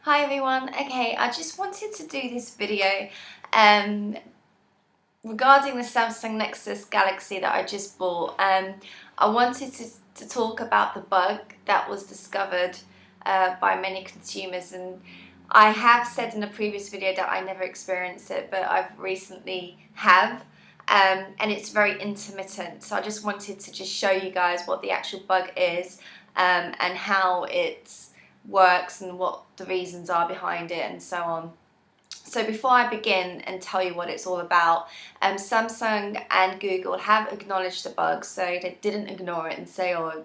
Hi everyone. Okay, I just wanted to do this video regarding the Samsung Nexus Galaxy that I just bought. I wanted to talk about the bug that was discovered by many consumers, and I have said in a previous video that I never experienced it, but I've recently have. And it's very intermittent, so I just wanted to just show you guys what the actual bug is and how it works and what the reasons are behind it and so on. So before I begin and tell you what it's all about, Samsung and Google have acknowledged the bug, so they didn't ignore it and say, oh,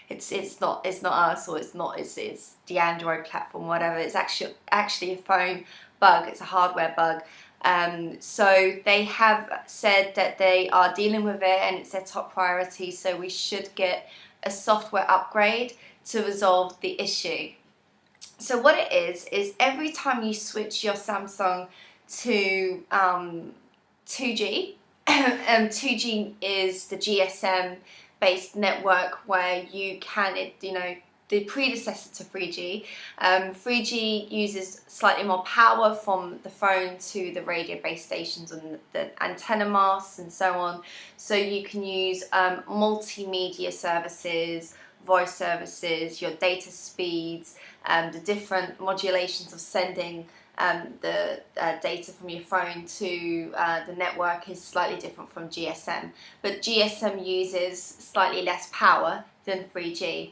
it's not us, or it's the Android platform, whatever. It's actually a phone bug. It's a hardware bug. So they have said that they are dealing with it and it's their top priority, so we should get a software upgrade to resolve the issue. So what it is every time you switch your Samsung to 2G, 2G is the GSM based network where you can, the predecessor to 3G. 3G uses slightly more power from the phone to the radio base stations and the antenna masts and so on. So you can use multimedia services, voice services, your data speeds, the different modulations of sending the data from your phone to the network is slightly different from GSM. But GSM uses slightly less power than 3G.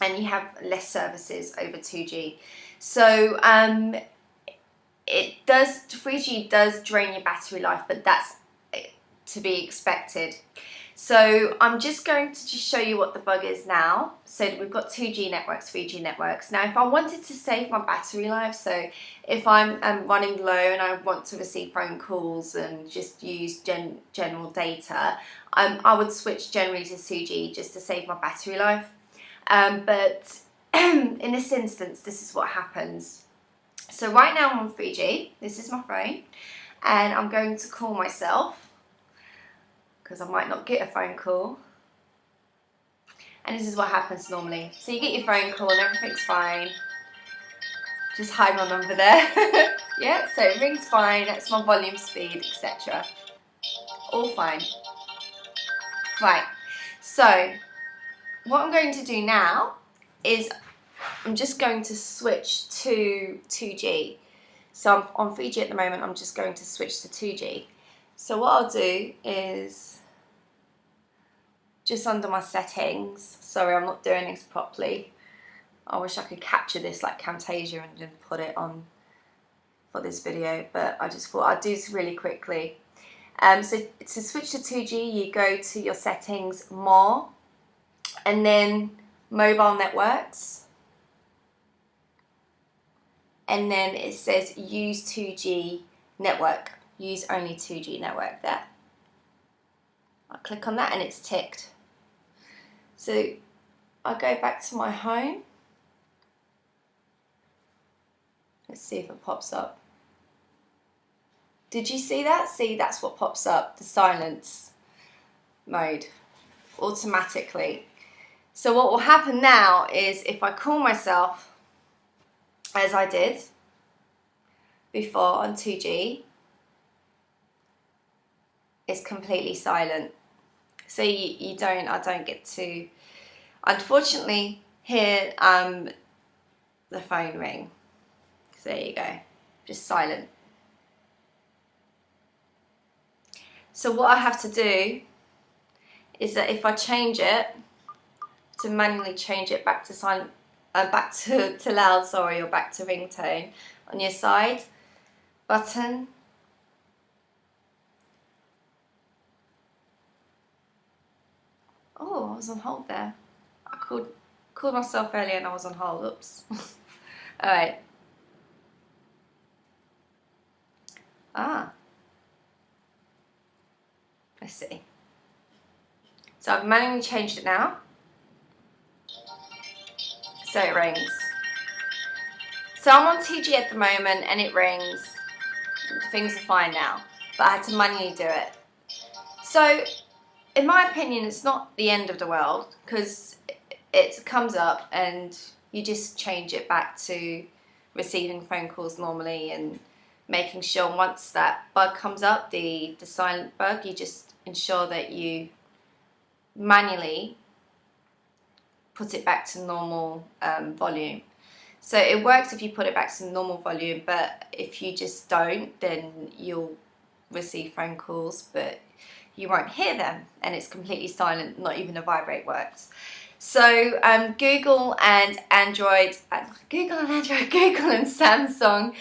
And you have less services over 2G. So 3G does drain your battery life, but that's to be expected. So I'm just going to just show you what the bug is now. So we've got 2G networks, 3G networks. Now if I wanted to save my battery life, so if I'm running low and I want to receive phone calls and just use general data, I would switch generally to 2G just to save my battery life. But in this instance, this is what happens. So right now I'm on 3G, this is my phone, and I'm going to call myself because I might not get a phone call. And this is what happens normally. So you get your phone call and everything's fine. Just hide my number there. Yeah, so it rings fine, that's my volume speed, etc. All fine. Right, so what I'm going to do now is I'm just going to switch to 2G. So I'm on 3G at the moment, I'm just going to switch to 2G. So what I'll do is just under my settings, sorry I'm not doing this properly. I wish I could capture this like Camtasia and then put it on for this video, but I just thought I'd do this really quickly. So to switch to 2G, you go to your settings, more, and then mobile networks, and then it says use 2G network, use only 2G network there. I'll click on that and it's ticked. So I'll go back to my home. Let's see if it pops up. Did you see that? See, that's what pops up, the silence mode, automatically. So what will happen now is if I call myself, as I did before on 2G, it's completely silent. So I don't get to, unfortunately, hear the phone ring. So there you go, just silent. So what I have to do is that if I change it, to manually change it back to silent, back to loud, sorry, or back to ringtone, on your side button, oh, I was on hold there. I called myself earlier and I was on hold, oops. Alright. Let's see. So I've manually changed it now. So it rings. So I'm on 2G at the moment and it rings. Things are fine now, but I had to manually do it. So in my opinion, it's not the end of the world because it comes up and you just change it back to receiving phone calls normally, and making sure once that bug comes up, the silent bug, you just ensure that you manually put it back to normal volume. So it works if you put it back to normal volume, but if you just don't, then you'll receive phone calls, but you won't hear them, and it's completely silent, not even a vibrate works. So Google and Samsung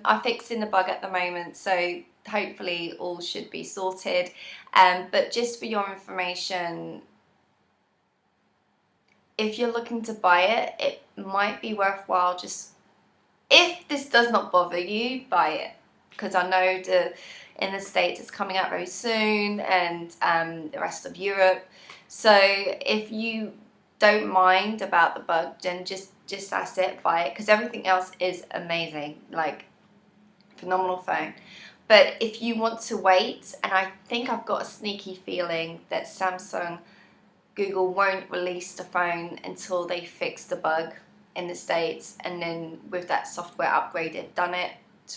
are fixing the bug at the moment, so hopefully all should be sorted. But just for your information, if you're looking to buy it, it might be worthwhile, just if this does not bother you, buy it, because I know in the States it's coming out very soon, and the rest of Europe. So if you don't mind about the bug, then just that's it, buy it, because everything else is amazing, like phenomenal phone. But if you want to wait, and I think I've got a sneaky feeling that Google won't release the phone until they fix the bug in the States, and then with that software upgrade, they've done it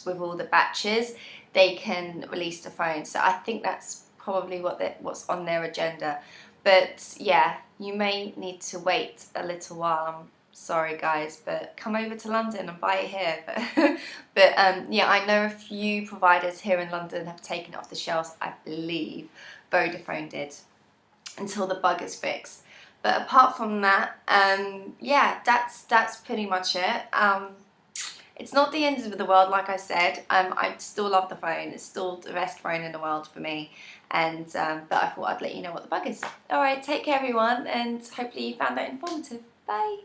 with all the batches, they can release the phone. So I think that's probably what's on their agenda. But yeah, you may need to wait a little while. I'm sorry guys, but come over to London and buy it here. But yeah, I know a few providers here in London have taken it off the shelves. I believe Vodafone did, until the bug is fixed. But apart from that, yeah, that's pretty much it. It's not the end of the world, like I said. I still love the phone. It's still the best phone in the world for me. And but I thought I'd let you know what the bug is. All right, take care everyone, and hopefully you found that informative. Bye.